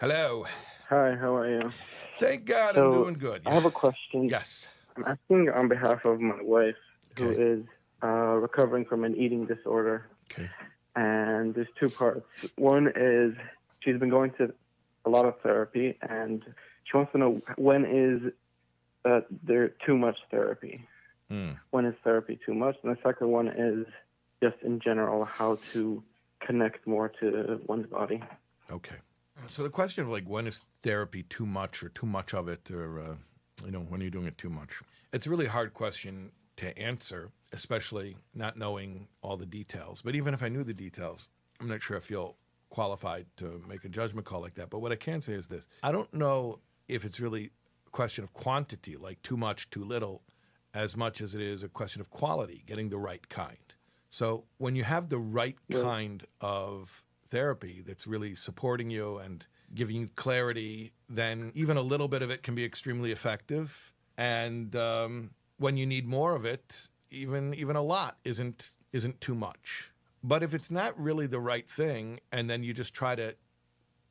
Hello. Hi, how are you? Thank God I'm So, doing good. I have a question. Yes. I'm asking on behalf of my wife, who Okay. is recovering from an eating disorder. Okay. And there's two parts. One is she's been going to a lot of therapy, and she wants to know when is there too much therapy? When is therapy too much? And the second one is just in general how to connect more to one's body. Okay. So the question of like when is therapy too much or too much of it, or when are you doing it too much? It's a really hard question to answer, especially not knowing all the details. But even if I knew the details, I'm not sure I feel qualified to make a judgment call like that. But what I can say is this: I don't know if it's really a question of quantity, like too much, too little, as much as it is a question of quality, getting the right kind. So when you have the right kind of therapy that's really supporting you and giving you clarity, then even a little bit of it can be extremely effective. And when you need more of it, even a lot isn't too much. But if it's not really the right thing, and then you just try to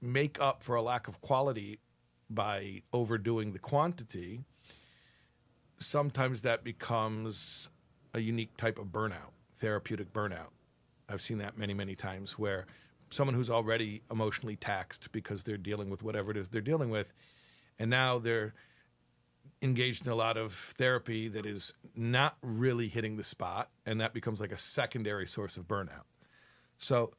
make up for a lack of quality by overdoing the quantity, sometimes that becomes a unique type of burnout, therapeutic burnout. I've seen that many, many times where someone who's already emotionally taxed because they're dealing with whatever it is they're dealing with, and now they're engaged in a lot of therapy that is not really hitting the spot, and that becomes like a secondary source of burnout. So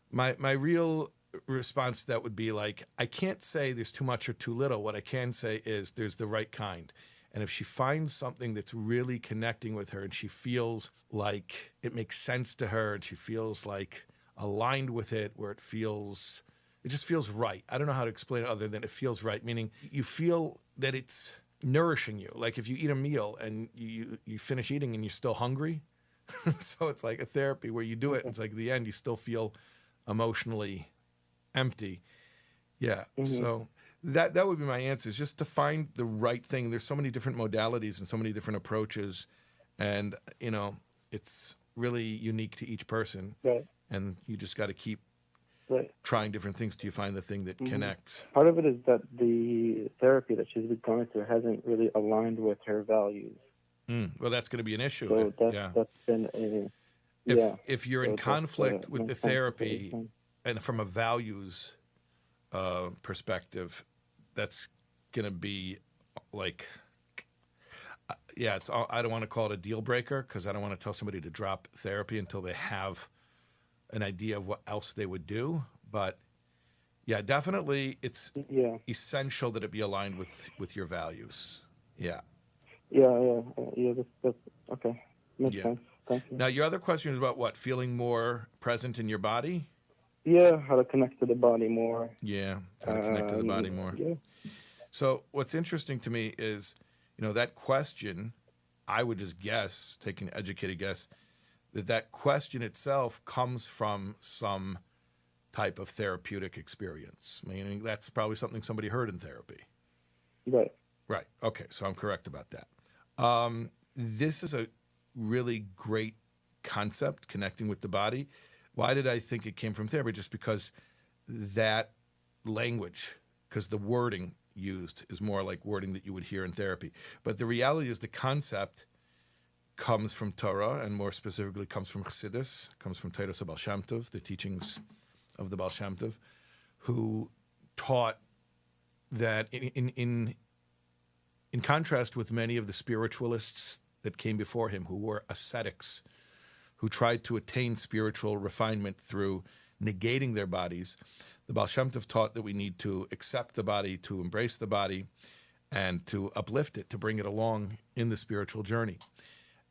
my real response to that would be like, I can't say there's too much or too little. What I can say is there's the right kind. And if she finds something that's really connecting with her and she feels like it makes sense to her and she feels like aligned with it, where it just feels right. I don't know how to explain it other than it feels right, meaning you feel that it's nourishing you. Like if you eat a meal and you finish eating and you're still hungry. So it's like a therapy where you do it and it's like at the end you still feel emotionally empty. Yeah. So that would be my answer, is just to find the right thing. There's so many different modalities and so many different approaches, and it's really unique to each person. Right. And you just got to keep Right. trying different things till you find the thing that connects. Part of it is that the therapy that she's been going through hasn't really aligned with her values. Well, that's going to be an issue. So that's been if you're in conflict with the therapy and from a values perspective, that's going to be like, I don't want to call it a deal breaker, because I don't want to tell somebody to drop therapy until they have an idea of what else they would do. But yeah, definitely it's essential that it be aligned with your values. Yeah. That's okay. Makes sense. Thank you. Now, your other question is about what? Feeling more present in your body? Yeah, how to connect to the body more. Yeah, how to connect to the body more. Yeah. So what's interesting to me is, that question, I would just guess, take an educated guess, that question itself comes from some type of therapeutic experience, meaning that's probably something somebody heard in therapy. Right. Right. Okay, so I'm correct about that. This is a really great concept, connecting with the body. Why did I think it came from therapy? Just because that language, because the wording used is more like wording that you would hear in therapy. But the reality is the concept comes from Torah, and more specifically comes from Chassidus, comes from Torah Baal Shem Tov, the teachings of the Baal Shem Tov, who taught that in contrast with many of the spiritualists that came before him, who were ascetics, who tried to attain spiritual refinement through negating their bodies, the Baal Shem Tov taught that we need to accept the body, to embrace the body, and to uplift it, to bring it along in the spiritual journey.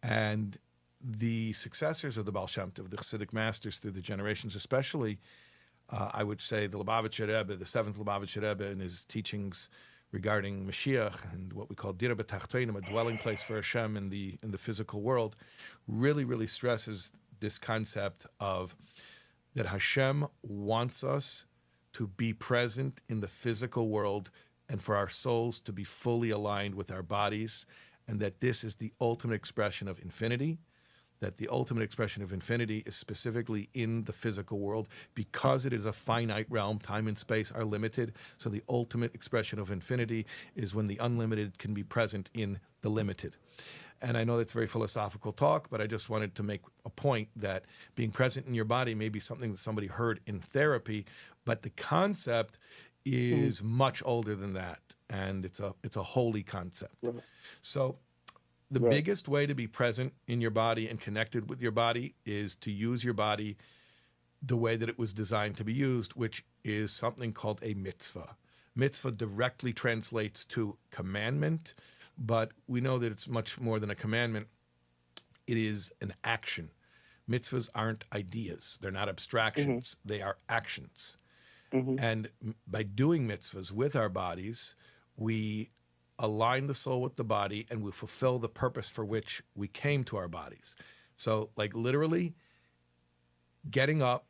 And the successors of the Baal Shem Tov, the Chassidic masters through the generations, especially, I would say the Lubavitcher Rebbe, the seventh Lubavitcher Rebbe, in his teachings regarding Mashiach and what we call Dira B'Tachtonim, a dwelling place for Hashem in the physical world, really, really stresses this concept of that Hashem wants us to be present in the physical world and for our souls to be fully aligned with our bodies, and that this is the ultimate expression of infinity, that the ultimate expression of infinity is specifically in the physical world because it is a finite realm. Time and space are limited. So the ultimate expression of infinity is when the unlimited can be present in the limited. And I know that's very philosophical talk, but I just wanted to make a point that being present in your body may be something that somebody heard in therapy, but the concept is much older than that, and it's a holy concept. Right. So the biggest way to be present in your body and connected with your body is to use your body the way that it was designed to be used, which is something called a mitzvah. Mitzvah directly translates to commandment, but we know that it's much more than a commandment. It is an action. Mitzvahs aren't ideas. They're not abstractions. They are actions. And by doing mitzvahs with our bodies, we align the soul with the body and we fulfill the purpose for which we came to our bodies. So, like, literally getting up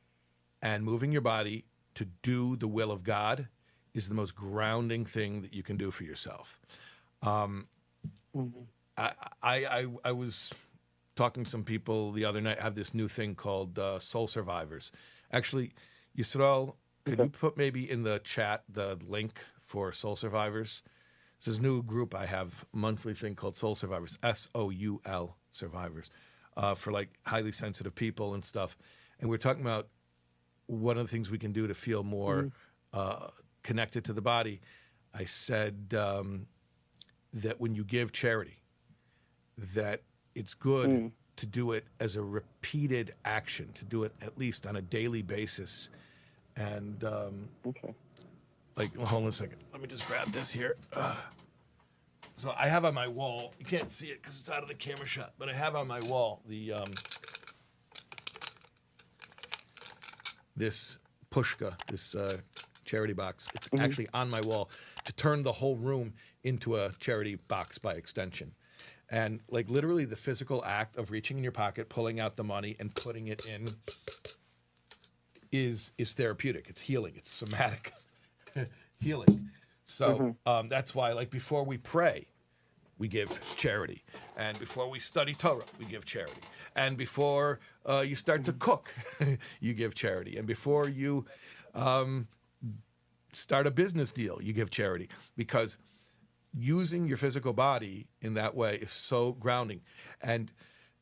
and moving your body to do the will of God is the most grounding thing that you can do for yourself. I was talking to some people the other night. I have this new thing called Soul Survivors. Actually, Yisrael, could you put maybe in the chat the link for Soul Survivors? It's this new group I have, monthly thing called Soul Survivors, SOUL Survivors, for like highly sensitive people and stuff. And we're talking about one of the things we can do to feel more connected to the body. I said that when you give charity, that it's good to do it as a repeated action, to do it at least on a daily basis. And like, hold on a second. Let me just grab this here. So I have on my wall, you can't see it because it's out of the camera shot, but I have on my wall the this pushka, this charity box. It's actually on my wall to turn the whole room into a charity box by extension. And like literally the physical act of reaching in your pocket, pulling out the money and putting it in is therapeutic. It's healing. It's somatic healing. So that's why, like, before we pray, we give charity. And before we study Torah, we give charity. And before you start to cook, you give charity. And before you start a business deal, you give charity. Because using your physical body in that way is so grounding. And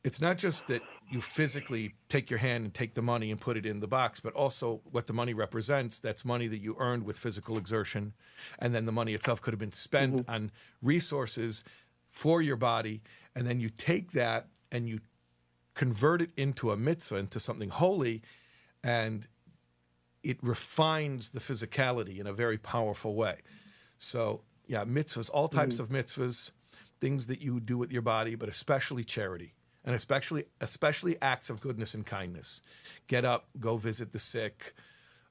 it's not just that you physically take your hand and take the money and put it in the box, but also what the money represents. That's money that you earned with physical exertion. And then the money itself could have been spent on resources for your body. And then you take that and you convert it into a mitzvah, into something holy, and it refines the physicality in a very powerful way. So, yeah, mitzvahs, all types of mitzvahs, things that you do with your body, but especially charity. And especially acts of goodness and kindness. Get up, go visit the sick,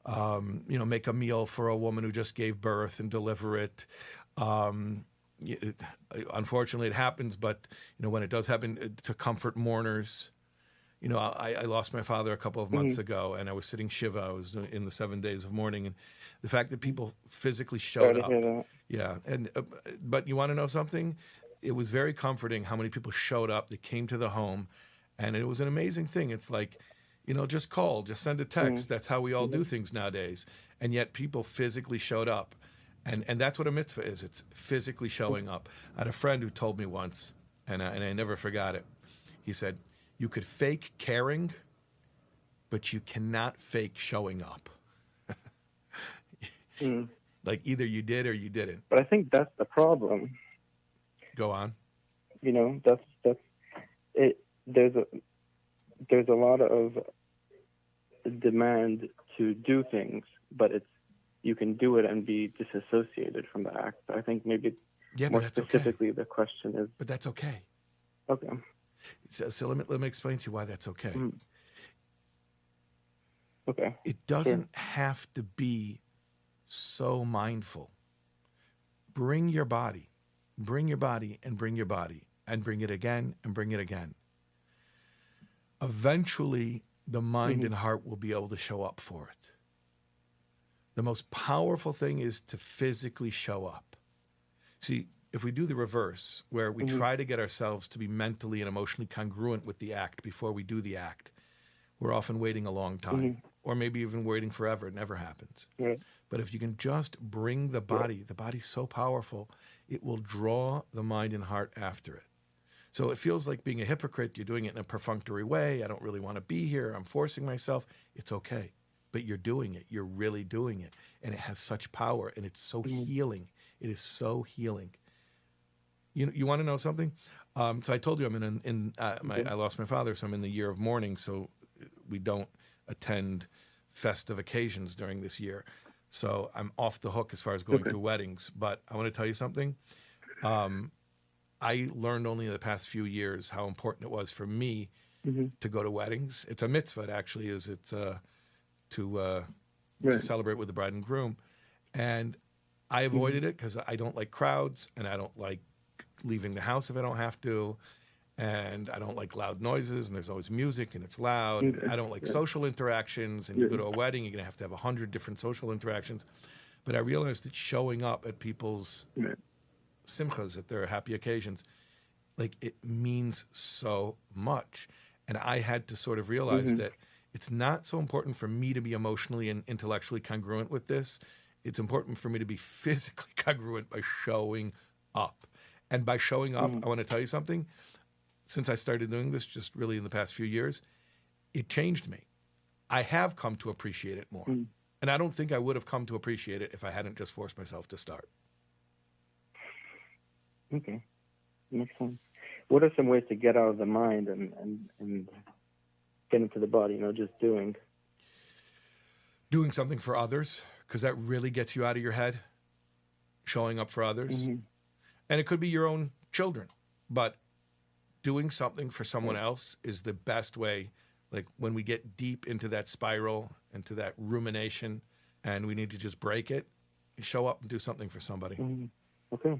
make a meal for a woman who just gave birth and deliver it. Unfortunately, it happens, but when it does happen, to comfort mourners. I lost my father a couple of months ago, and I was sitting Shiva. I was in the 7 days of mourning, and the fact that people physically showed up. Yeah, and but you want to know something? It was very comforting how many people showed up. They came to the home, and it was an amazing thing. It's like, just call, just send a text. That's how we all do things nowadays. And yet people physically showed up. And that's what a mitzvah is. It's physically showing up. I had a friend who told me once, and I never forgot it. He said, you could fake caring, but you cannot fake showing up. Like either you did or you didn't. But I think that's the problem. Go on. That's it. There's a lot of demand to do things, but you can do it and be disassociated from the act. I think maybe more specifically the question is. But that's okay. Okay. So let me explain to you why that's okay. Okay. It doesn't have to be so mindful. Bring your body and bring your body and bring it again and bring it again. Eventually, the mind and heart will be able to show up for it. The most powerful thing is to physically show up. See, if we do the reverse, where we try to get ourselves to be mentally and emotionally congruent with the act before we do the act, we're often waiting a long time, or maybe even waiting forever. It never happens. Right. But if you can just bring the body's so powerful, it will draw the mind and heart after it. So it feels like being a hypocrite. You're doing it in a perfunctory way. I don't really want to be here. I'm forcing myself. It's okay. But you're doing it. You're really doing it. And it has such power, and it's so healing. It is so healing. You want to know something? So I told you I lost my father, so I'm in the year of mourning, so we don't attend festive occasions during this year. So I'm off the hook as far as going to weddings. But I want to tell you something. I learned only in the past few years how important it was for me to go to weddings. It's a mitzvah, actually, to celebrate with the bride and groom. And I avoided it because I don't like crowds, and I don't like leaving the house if I don't have to. And I don't like loud noises, and there's always music, and it's loud. And I don't like social interactions, and you go to a wedding, you're going to have 100 different social interactions. But I realized that showing up at people's simchas, at their happy occasions, like, it means so much. And I had to sort of realize that it's not so important for me to be emotionally and intellectually congruent with this. It's important for me to be physically congruent by showing up. And by showing up, I want to tell you something. Since I started doing this just really in the past few years, it changed me. I have come to appreciate it more. And I don't think I would have come to appreciate it if I hadn't just forced myself to start. Okay. Makes sense. What are some ways to get out of the mind and get into the body, just doing? Doing something for others, because that really gets you out of your head. Showing up for others. And it could be your own children, but doing something for someone else is the best way. Like, when we get deep into that spiral, into that rumination, and we need to just break it, show up and do something for somebody. Okay.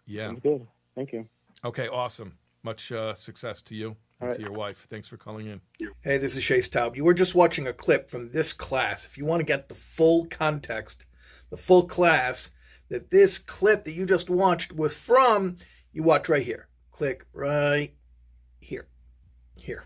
Yeah. Sounds good. Thank you. Okay, awesome. Much success to you and to your wife. Thanks for calling in. Hey, this is Shais Taub. You were just watching a clip from this class. If you want to get the full context, the full class that this clip that you just watched was from, you watch right here. Click right here. Here.